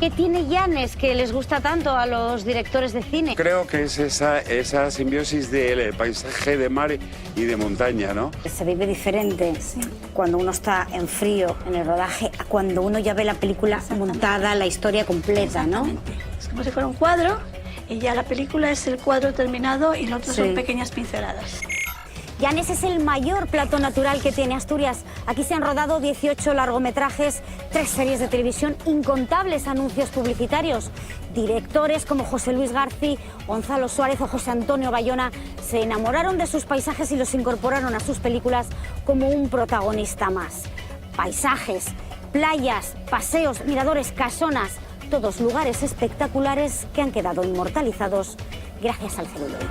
¿Qué tiene Llanes que les gusta tanto a los directores de cine? Creo que es esa simbiosis del paisaje de mar y de montaña, ¿no? Se vive diferente cuando uno está en frío en el rodaje a cuando uno ya ve la película montada, la historia completa, ¿no? Es como si fuera un cuadro y ya la película es el cuadro terminado y lo otro son pequeñas pinceladas. Llanes es el mayor plató natural que tiene Asturias. Aquí se han rodado 18 largometrajes, 3 series de televisión, incontables anuncios publicitarios. Directores como José Luis García, Gonzalo Suárez o José Antonio Bayona se enamoraron de sus paisajes y los incorporaron a sus películas como un protagonista más. Paisajes, playas, paseos, miradores, casonas, todos lugares espectaculares que han quedado inmortalizados gracias al celuloide.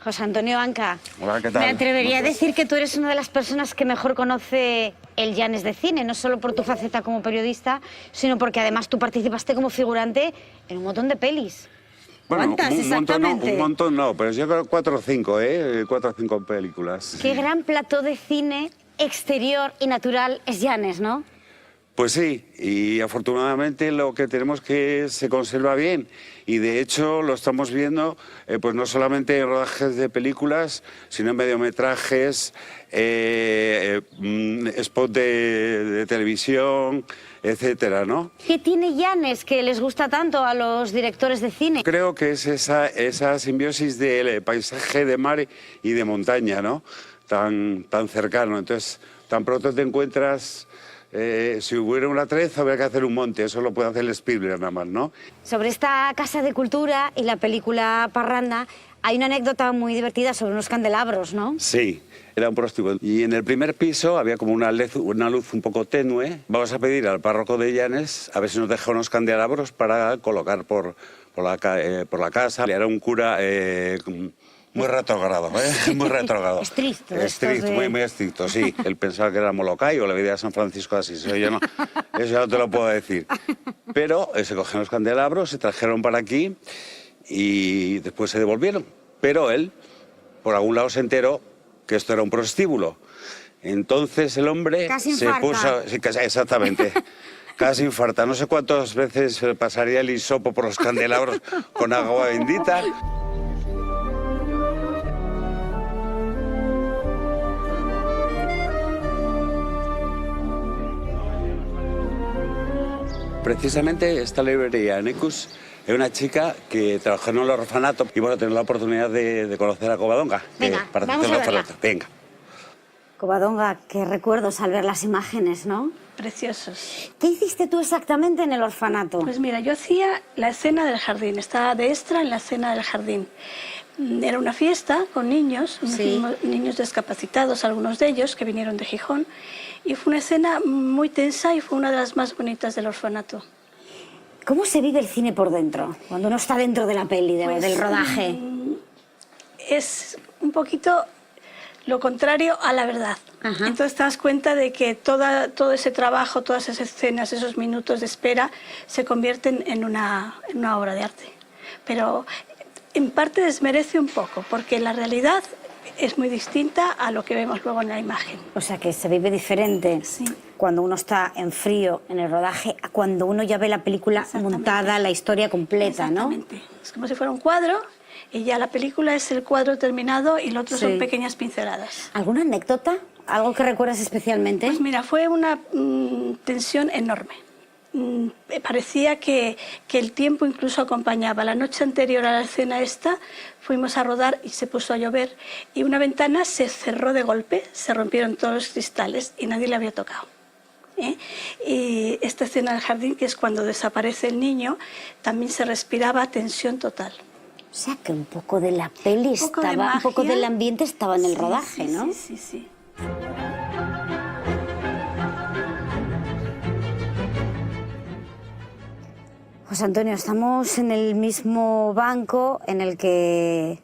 José Antonio Anca, Hola, ¿qué tal? me atrevería a decir que tú eres una de las personas que mejor conoce el Llanes de cine, no solo por tu faceta como periodista, sino porque además tú participaste como figurante en un montón de pelis. Bueno, ¿Cuántas exactamente? Un montón no, pero yo creo 4 o 5, 4 o 5 películas. Qué gran plató de cine exterior y natural es Llanes, ¿no? Pues sí, y afortunadamente lo que tenemos que se conserva bien y de hecho lo estamos viendo pues no solamente en rodajes de películas, sino en mediometrajes, spot de televisión, etcétera, ¿no? ¿Qué tiene Llanes que les gusta tanto a los directores de cine? Creo que es esa simbiosis del paisaje de mar y de montaña, ¿no? Tan cercano, entonces tan pronto te encuentras... si hubiera una treza habría que hacer un monte, eso lo puede hacer el Spielberg nada más, ¿no? Sobre esta casa de cultura y la película Parranda hay una anécdota muy divertida sobre unos candelabros, ¿no? Sí, era un prostíbulo. Y en el primer piso había como una luz un poco tenue. Vamos a pedir al párroco de Llanes a ver si nos deja unos candelabros para colocar por la casa. Era un cura... muy retrógrado, ¿eh? Muy retrógrado. Estricto. Estricto, muy estricto, sí. Él pensaba que era Molokai o la vida de San Francisco de Asís. Eso ya no te lo puedo decir. Pero se cogieron los candelabros, se trajeron para aquí y después se devolvieron. Pero él, por algún lado, se enteró que esto era un prostíbulo. Entonces el hombre casi se infarta. puso... Sí, exactamente. Casi infarta. No sé cuántas veces pasaría el hisopo por los candelabros con agua bendita. Precisamente esta librería, Necus, es una chica que trabajó en el orfanato y bueno, tener la oportunidad de conocer a Covadonga. Venga, para vamos hacer a la verla. oferta. Venga. Covadonga, qué recuerdos al ver las imágenes, ¿no? Preciosos. ¿Qué hiciste tú exactamente en el orfanato? Pues mira, yo hacía la escena del jardín, estaba de extra en la escena del jardín. Era una fiesta con niños, niños discapacitados, algunos de ellos que vinieron de Gijón, y fue una escena muy tensa y fue una de las más bonitas del orfanato. ¿Cómo se vive el cine por dentro, cuando uno está dentro de la peli, del rodaje? Es un poquito lo contrario a la verdad. Ajá. Entonces te das cuenta de que todo ese trabajo, todas esas escenas, esos minutos de espera se convierten en una obra de arte. Pero en parte desmerece un poco, porque la realidad es muy distinta a lo que vemos luego en la imagen. O sea, que se vive diferente cuando uno está en frío en el rodaje a cuando uno ya ve la película montada, la historia completa, ¿no? Exactamente. Es como si fuera un cuadro y ya la película es el cuadro terminado y lo otro son pequeñas pinceladas. ¿Alguna anécdota? ¿Algo que recuerdas especialmente? Pues mira, fue una tensión enorme. Parecía que el tiempo incluso acompañaba. La noche anterior a la escena esta fuimos a rodar y se puso a llover y una ventana se cerró de golpe, se rompieron todos los cristales y nadie le había tocado. Y esta escena del jardín, que es cuando desaparece el niño, también se respiraba tensión total. O sea, que un poco de la peli estaba, un poco del ambiente estaba en el rodaje, ¿no? Sí. José Antonio, estamos en el mismo banco en el que,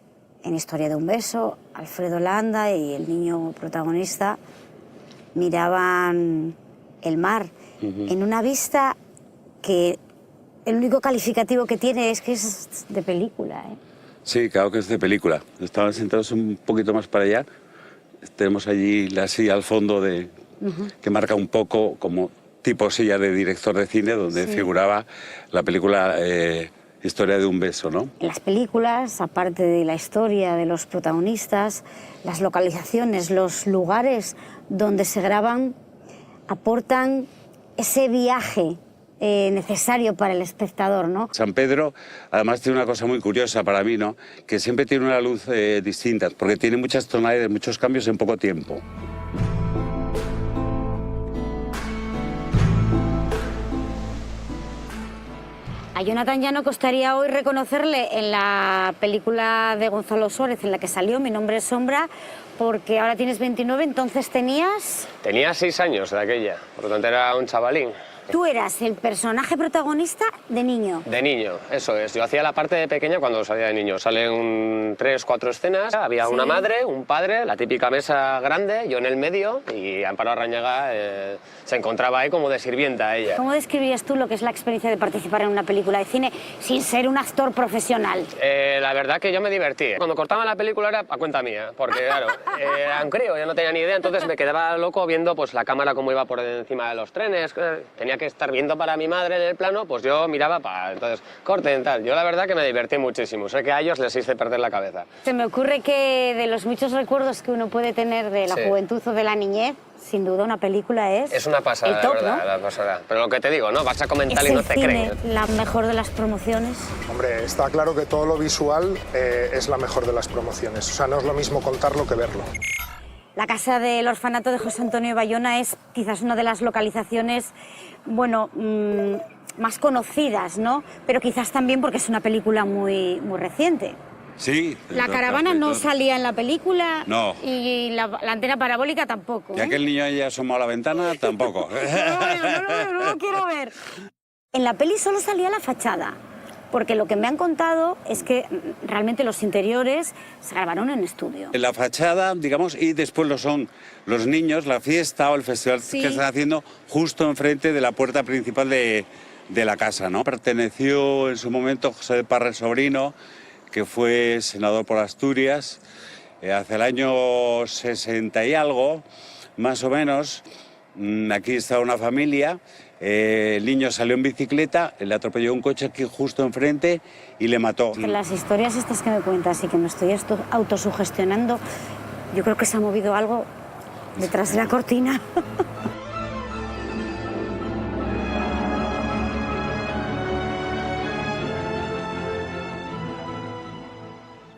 en Historia de un beso, Alfredo Landa y el niño protagonista miraban el mar en una vista que el único calificativo que tiene es que es de película, ¿eh? Sí, claro que es de película. Estaban sentados un poquito más para allá. Tenemos allí la silla al fondo que marca un poco como tipo silla de director de cine, donde figuraba la película Historia de un beso, ¿no? Las películas, aparte de la historia de los protagonistas, las localizaciones, los lugares donde se graban, aportan ese viaje necesario para el espectador, ¿no? San Pedro, además, tiene una cosa muy curiosa para mí, ¿no? Que siempre tiene una luz distinta, porque tiene muchas tonalidades, muchos cambios en poco tiempo. A Jonathan ya no costaría hoy reconocerle en la película de Gonzalo Suárez en la que salió Mi nombre es Sombra, porque ahora tienes 29, entonces tenías... Tenía 6 años de aquella, por lo tanto era un chavalín. Tú eras el personaje protagonista de niño. De niño, eso es. Yo hacía la parte de pequeña cuando salía de niño. Salen 3 o 4 escenas. Había una madre, un padre, la típica mesa grande, yo en el medio, y Amparo Arrañaga se encontraba ahí como de sirvienta ella. ¿Cómo describirías tú lo que es la experiencia de participar en una película de cine sin ser un actor profesional? La verdad que yo me divertí. Cuando cortaban la película era a cuenta mía, porque claro, era un crío, yo no tenía ni idea, entonces me quedaba loco viendo pues, la cámara cómo iba por encima de los trenes. Tenía que estar viendo para mi madre en el plano, pues yo miraba para... Entonces, corten, tal. Yo la verdad que me divertí muchísimo. Sé que a ellos les hice perder la cabeza. Se me ocurre que de los muchos recuerdos que uno puede tener de la juventud o de la niñez, sin duda una película es una pasada, el top, verdad, ¿no? la pasada. Pero lo que te digo, ¿no? Vas a comentar ¿Es y no el te cine creen. la mejor de las promociones? Hombre, está claro que todo lo visual es la mejor de las promociones. O sea, no es lo mismo contarlo que verlo. La casa del orfanato de José Antonio Bayona es quizás una de las localizaciones, bueno, más conocidas, ¿no? Pero quizás también porque es una película muy reciente. Sí. La caravana no salía en la película. No. Y la antena parabólica tampoco. Ya que el niño haya asomado a la ventana, tampoco. No lo quiero ver. En la peli solo salía la fachada. Porque lo que me han contado es que realmente los interiores se grabaron en estudio. La fachada, digamos, y después lo son los niños, la fiesta o el festival que están haciendo justo enfrente de la puerta principal de la casa, ¿no? Perteneció en su momento José de Parra, el sobrino, que fue senador por Asturias, hacia el año 60 y algo, más o menos. Aquí está una familia. El niño salió en bicicleta, le atropelló un coche aquí justo enfrente y le mató. Las historias estas que me cuentas y que me estoy autosugestionando, yo creo que se ha movido algo detrás de la cortina.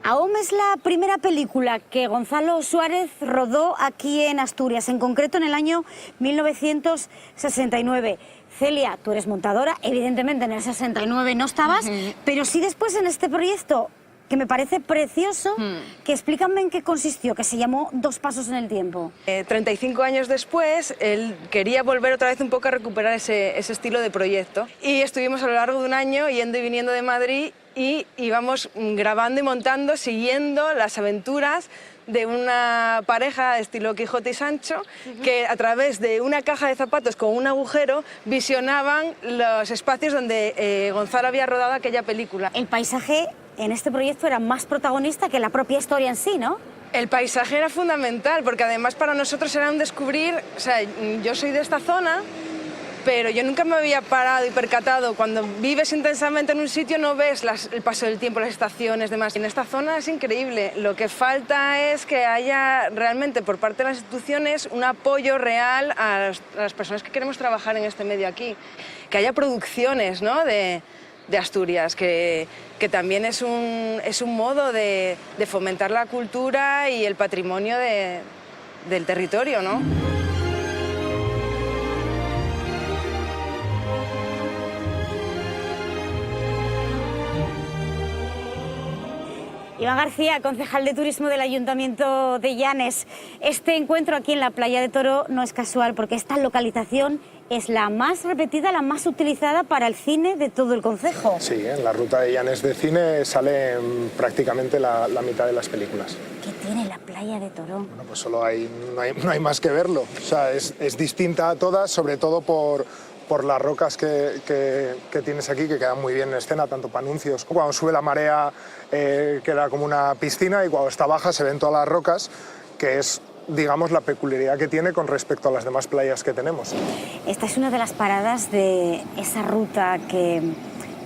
Ahom es la primera película que Gonzalo Suárez rodó aquí en Asturias, en concreto en el año 1969. Celia, tú eres montadora, evidentemente en el 69 no estabas, pero sí después en este proyecto, que me parece precioso, que explícame en qué consistió, que se llamó Dos pasos en el tiempo. 35 años después, él quería volver otra vez un poco a recuperar ese estilo de proyecto. Y estuvimos a lo largo de un año yendo y viniendo de Madrid y íbamos grabando y montando, siguiendo las aventuras de una pareja de estilo Quijote y Sancho, que a través de una caja de zapatos con un agujero visionaban los espacios donde Gonzalo había rodado aquella película. El paisaje en este proyecto era más protagonista que la propia historia en sí, ¿no? El paisaje era fundamental, porque además para nosotros era un descubrir, o sea, yo soy de esta zona, pero yo nunca me había parado y percatado. Cuando vives intensamente en un sitio no ves el paso del tiempo, las estaciones, demás. En esta zona es increíble. Lo que falta es que haya realmente por parte de las instituciones un apoyo real a las personas que queremos trabajar en este medio aquí. Que haya producciones, ¿no?, de Asturias, que también es un modo de fomentar la cultura y el patrimonio del territorio, ¿no? Iván García, concejal de Turismo del Ayuntamiento de Llanes. Este encuentro aquí en la Playa de Toro no es casual porque esta localización es la más repetida, la más utilizada para el cine de todo el concejo. Sí, en la ruta de Llanes de cine sale prácticamente la mitad de las películas. ¿Qué tiene la Playa de Toro? Bueno, pues solo no hay más que verlo. O sea, es distinta a todas, sobre todo por por las rocas que tienes aquí, que quedan muy bien en escena, tanto para anuncios. Cuando sube la marea queda como una piscina, y cuando está baja se ven todas las rocas, que es, digamos, la peculiaridad que tiene con respecto a las demás playas que tenemos. Esta es una de las paradas de esa ruta que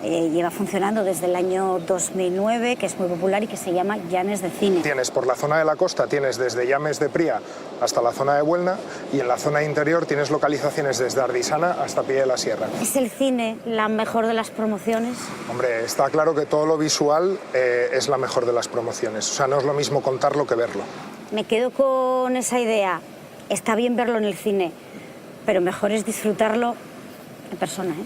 lleva funcionando desde el año 2009, que es muy popular y que se llama Llanes de Cine. Tienes por la zona de la costa, tienes desde Llames de Pría hasta la zona de Buelna, y en la zona interior tienes localizaciones desde Ardisana hasta Pie de la Sierra. ¿Es el cine la mejor de las promociones? Hombre, está claro que todo lo visual es la mejor de las promociones. O sea, no es lo mismo contarlo que verlo. Me quedo con esa idea. Está bien verlo en el cine, pero mejor es disfrutarlo en persona, ¿eh?